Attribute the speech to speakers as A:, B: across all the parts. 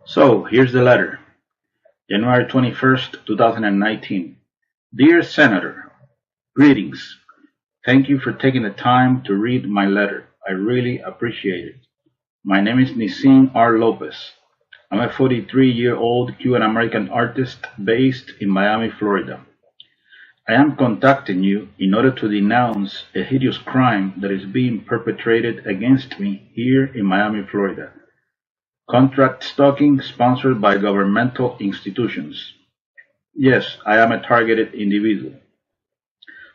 A: So, here's the letter. January 21st, 2019. Dear Senator, greetings. Thank you for taking the time to read my letter. I really appreciate it. My name is Nizin R. Lopez. I'm a 43-year-old Cuban-American artist based in Miami, Florida. I am contacting you in order to denounce a hideous crime that is being perpetrated against me here in Miami, Florida. Contract stalking sponsored by governmental institutions. Yes, I am a targeted individual.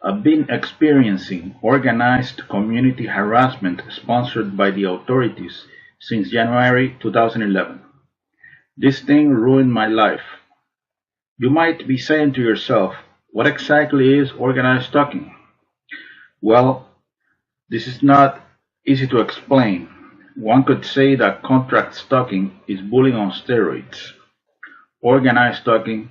A: I've been experiencing organized community harassment sponsored by the authorities since January 2011. This thing ruined my life. You might be saying to yourself, what exactly is organized stalking? Well, this is not easy to explain. One could say that contract stalking is bullying on steroids. Organized stalking,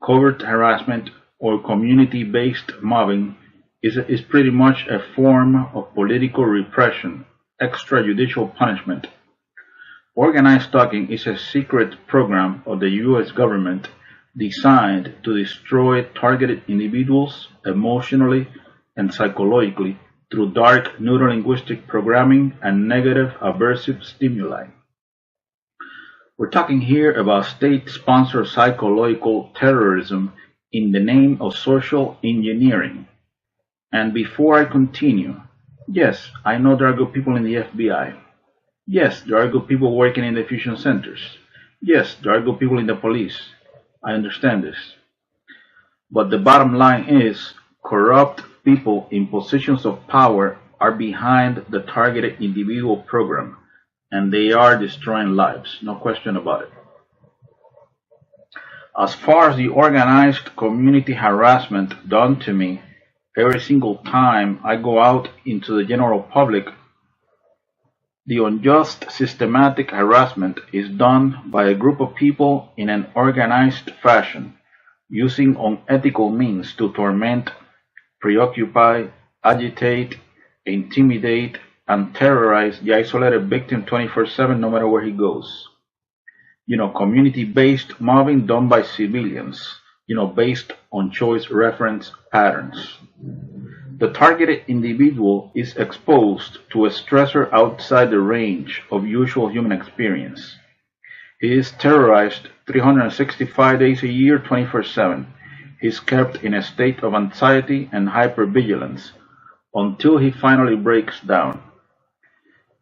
A: covert harassment, or community-based mobbing is pretty much a form of political repression, extrajudicial punishment. Organized stalking is a secret program of the U.S. government designed to destroy targeted individuals emotionally and psychologically through dark neurolinguistic programming and negative aversive stimuli. We're talking here about state-sponsored psychological terrorism in the name of social engineering. And before I continue, yes, I know there are good people in the FBI. Yes, there are good people working in the fusion centers. Yes, there are good people in the police. I understand this. But the bottom line is, corrupt people in positions of power are behind the targeted individual program, and they are destroying lives, no question about it. As far as the organized community harassment done to me every single time I go out into the general public, the unjust systematic harassment is done by a group of people in an organized fashion, using unethical means to torment, preoccupy, agitate, intimidate, and terrorize the isolated victim 24/7 no matter where he goes. Community-based mobbing done by civilians, based on choice reference patterns. The targeted individual is exposed to a stressor outside the range of usual human experience. He is terrorized 365 days a year, 24/7. He is kept in a state of anxiety and hypervigilance until he finally breaks down.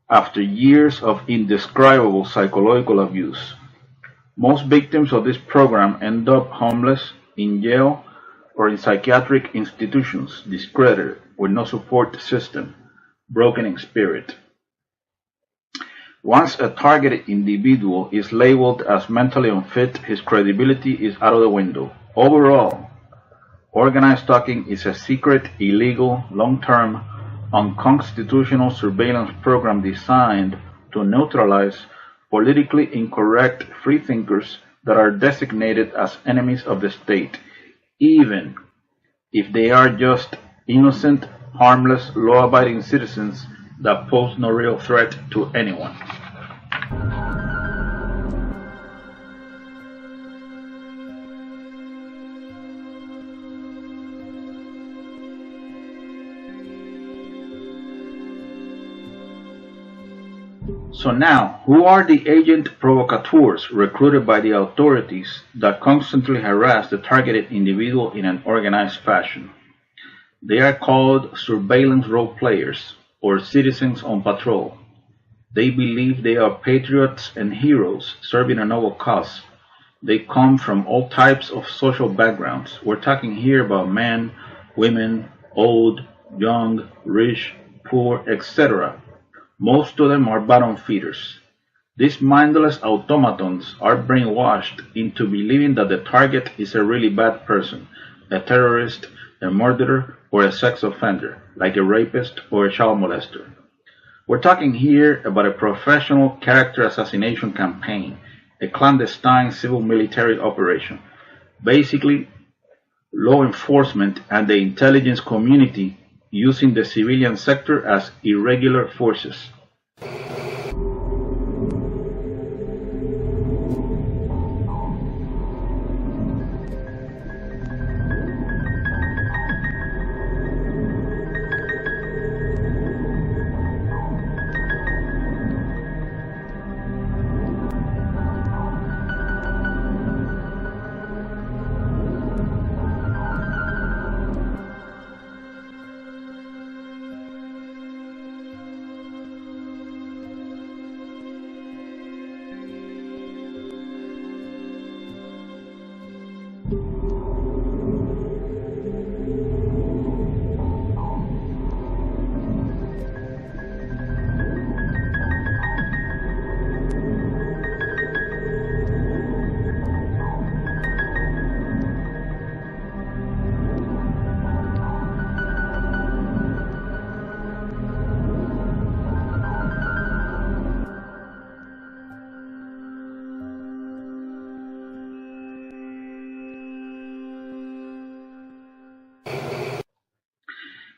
A: After years of indescribable psychological abuse, most victims of this program end up homeless, in jail, or in psychiatric institutions, discredited, with no support system, broken in spirit. Once a targeted individual is labeled as mentally unfit, his credibility is out of the window. Overall, organized stalking is a secret, illegal, long-term, unconstitutional surveillance program designed to neutralize politically incorrect freethinkers that are designated as enemies of the state, even if they are just innocent, harmless, law-abiding citizens that pose no real threat to anyone. So now, who are the agent provocateurs recruited by the authorities that constantly harass the targeted individual in an organized fashion? They are called surveillance role players, or citizens on patrol. They believe they are patriots and heroes serving a noble cause. They come from all types of social backgrounds. We're talking here about men, women, old, young, rich, poor, etc. Most of them are bottom feeders. These mindless automatons are brainwashed into believing that the target is a really bad person, a terrorist, a murderer, or a sex offender, like a rapist or a child molester. We're talking here about a professional character assassination campaign, a clandestine civil military operation. Basically, law enforcement and the intelligence community using the civilian sector as irregular forces.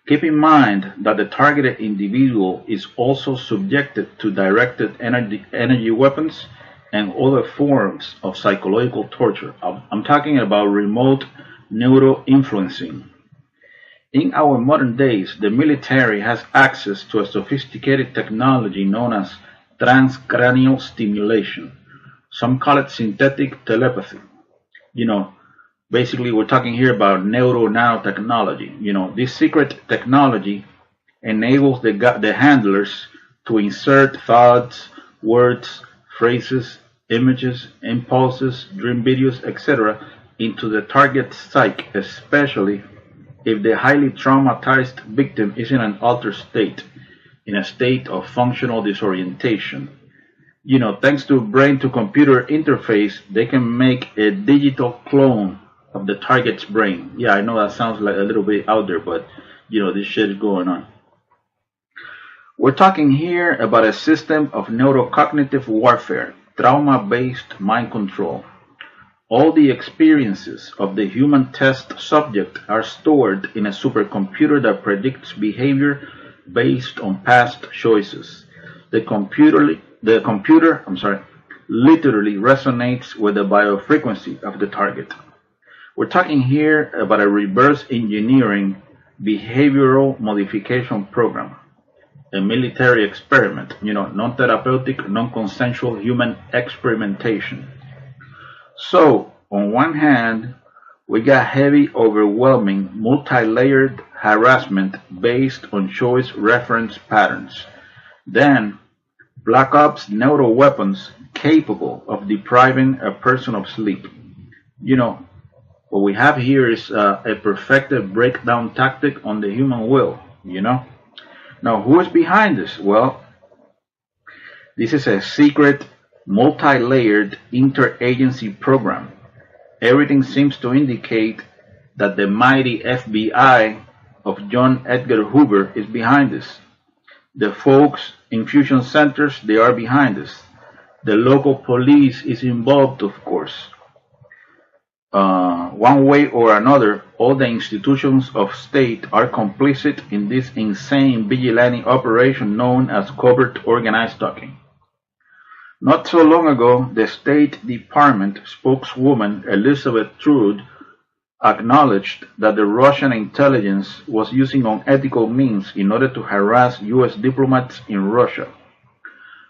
A: Keep in mind that the targeted individual is also subjected to directed energy weapons and other forms of psychological torture. I'm talking about remote neuro influencing. In our modern days, the military has access to a sophisticated technology known as transcranial stimulation. Some call it synthetic telepathy. You know, basically we're talking here about neuro nanotechnology. This secret technology enables the handlers to insert thoughts, words, phrases, images, impulses, dream videos, etc. into the target's psyche, especially if the highly traumatized victim is in an altered state, in a state of functional disorientation. Thanks to brain to computer interface, they can make a digital clone of the target's brain. Yeah, I know that sounds like a little bit out there, but this shit is going on. We're talking here about a system of neurocognitive warfare, trauma-based mind control. All the experiences of the human test subject are stored in a supercomputer that predicts behavior based on past choices. The computer literally resonates with the biofrequency of the target. We're talking here about a reverse engineering behavioral modification program, a military experiment, non-therapeutic, non-consensual human experimentation. So, on one hand, we got heavy, overwhelming, multi-layered harassment based on choice reference patterns. Then, Black Ops neuro weapons capable of depriving a person of sleep. What we have here is a perfected breakdown tactic on the human will. Now, who is behind this? Well, this is a secret, multi-layered interagency program. Everything seems to indicate that the mighty FBI of John Edgar Hoover is behind this. The folks in fusion centers, they are behind this. The local police is involved, of course. One way or another, all the institutions of state are complicit in this insane vigilante operation known as covert organized stalking. Not so long ago, the State Department spokeswoman Elizabeth Trude acknowledged that the Russian intelligence was using unethical means in order to harass U.S. diplomats in Russia.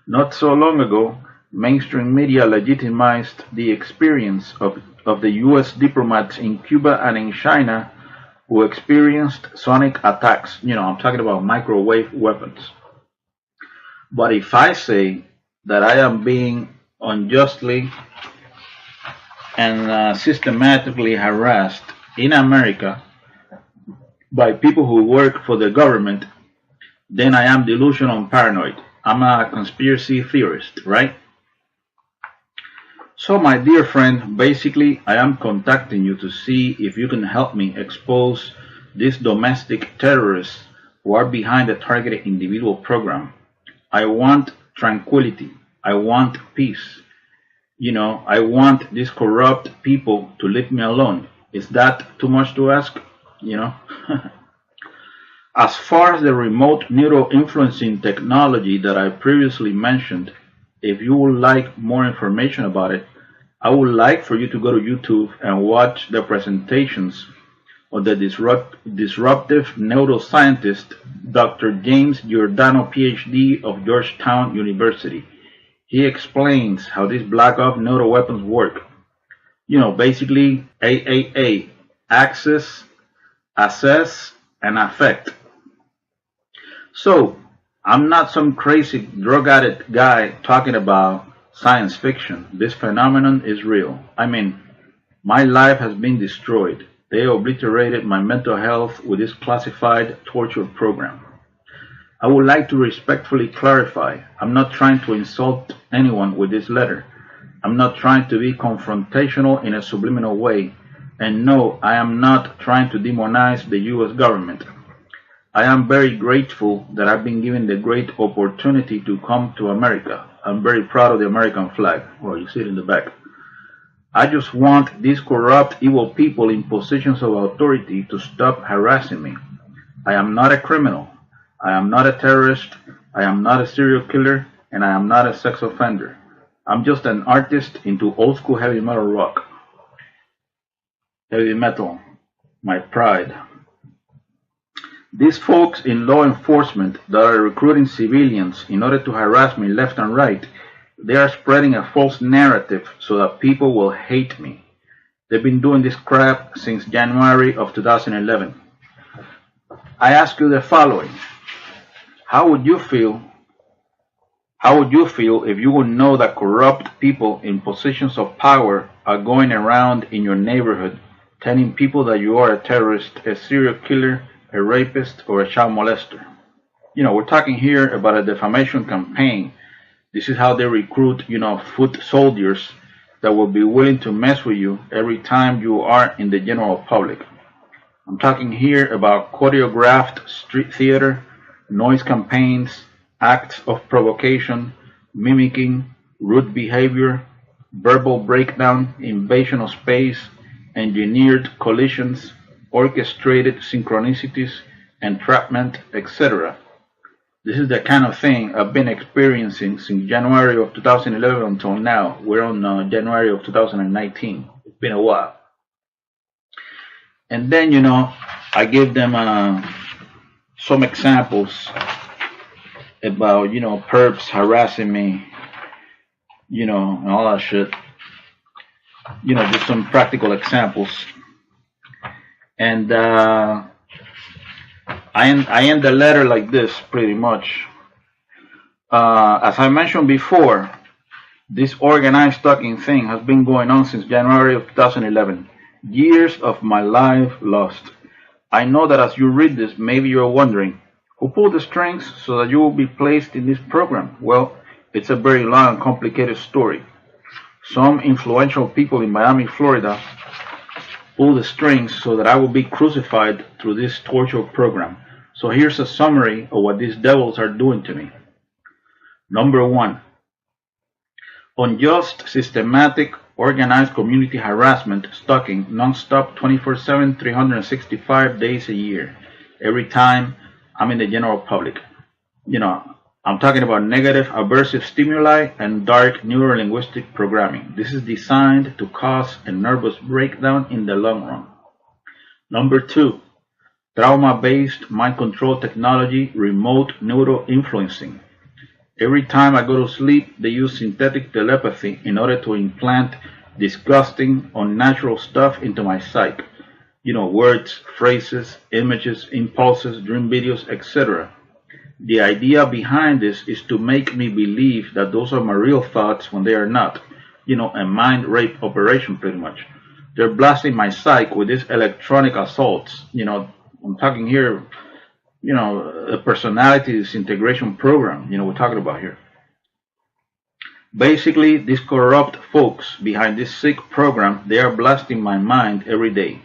A: Not so long ago, mainstream media legitimized the experience of the U.S. diplomats in Cuba and in China who experienced sonic attacks. I'm talking about microwave weapons. But if I say that I am being unjustly and systematically harassed in America by people who work for the government, then I am delusional and paranoid. I'm a conspiracy theorist, right? So my dear friend, basically I am contacting you to see if you can help me expose these domestic terrorists who are behind the targeted individual program. I want tranquility. I want peace. I want these corrupt people to leave me alone. Is that too much to ask? As far as the remote neuro-influencing technology that I previously mentioned, if you would like more information about it, I would like for you to go to YouTube and watch the presentations of the disruptive neuroscientist Dr. James Giordano, PhD of Georgetown University. He explains how these Black Ops neuro weapons work. Basically AAA, access, assess, and affect. So, I'm not some crazy drug addict guy talking about science fiction. This phenomenon is real. I mean, my life has been destroyed. They obliterated my mental health with this classified torture program. I would like to respectfully clarify, I'm not trying to insult anyone with this letter. I'm not trying to be confrontational in a subliminal way. And no, I am not trying to demonize the U.S. government. I am very grateful that I've been given the great opportunity to come to America. I'm very proud of the American flag. Well, you see it in the back. I just want these corrupt, evil people in positions of authority to stop harassing me. I am not a criminal. I am not a terrorist. I am not a serial killer. And I am not a sex offender. I'm just an artist into old school heavy metal rock. Heavy metal, my pride. These folks in law enforcement that are recruiting civilians in order to harass me left and right, they are spreading a false narrative so that people will hate me. They've been doing this crap since January of 2011. I ask you the following. How would you feel if you would know that corrupt people in positions of power are going around in your neighborhood telling people that you are a terrorist, a serial killer, a rapist, or a child molester? We're talking here about a defamation campaign. This is how they recruit, foot soldiers that will be willing to mess with you every time you are in the general public. I'm talking here about choreographed street theater, noise campaigns, acts of provocation, mimicking, rude behavior, verbal breakdown, invasion of space, engineered collisions, orchestrated synchronicities, entrapment, etc. This is the kind of thing I've been experiencing since January of 2011 until now. We're on January of 2019. It's been a while. And then, I gave them some examples about, perps harassing me, and all that shit. Just some practical examples. And I end the letter like this, pretty much. As I mentioned before, this organized stalking thing has been going on since January of 2011. Years of my life lost. I know that as you read this, maybe you're wondering, who pulled the strings so that you will be placed in this program? Well, it's a very long and complicated story. Some influential people in Miami, Florida, pulled the strings so that I will be crucified through this torture program. So here's a summary of what these devils are doing to me. Number 1. Unjust, systematic, organized community harassment, stalking, non-stop, 24/7, 365 days a year. Every time I'm in the general public. I'm talking about negative, aversive stimuli and dark neuro-linguistic programming. This is designed to cause a nervous breakdown in the long run. Number 2. Trauma-based mind control technology, remote neuro-influencing. Every time I go to sleep, they use synthetic telepathy in order to implant disgusting, unnatural stuff into my psyche. Words, phrases, images, impulses, dream videos, etc. The idea behind this is to make me believe that those are my real thoughts when they are not. A mind rape operation, pretty much. They're blasting my psyche with these electronic assaults. I'm talking here, a personality disintegration program, we're talking about here. Basically, these corrupt folks behind this sick program, they are blasting my mind every day.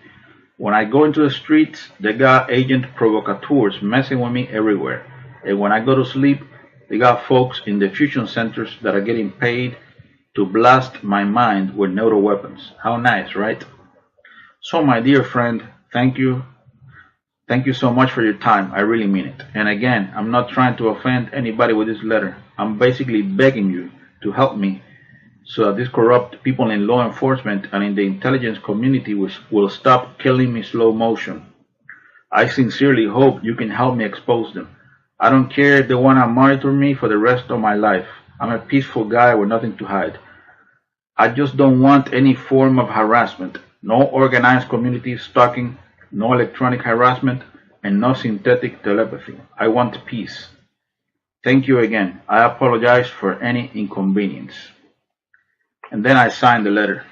A: When I go into the streets, they got agent provocateurs messing with me everywhere. And when I go to sleep, they got folks in the fusion centers that are getting paid to blast my mind with neuro weapons. How nice, right? So, my dear friend, thank you. Thank you so much for your time. I really mean it. And again, I'm not trying to offend anybody with this letter. I'm basically begging you to help me so that these corrupt people in law enforcement and in the intelligence community will stop killing me slow motion. I sincerely hope you can help me expose them. I don't care if they want to monitor me for the rest of my life. I'm a peaceful guy with nothing to hide. I just don't want any form of harassment. No organized community stalking, no electronic harassment, and no synthetic telepathy. I want peace. Thank you again. I apologize for any inconvenience. And then I signed the letter.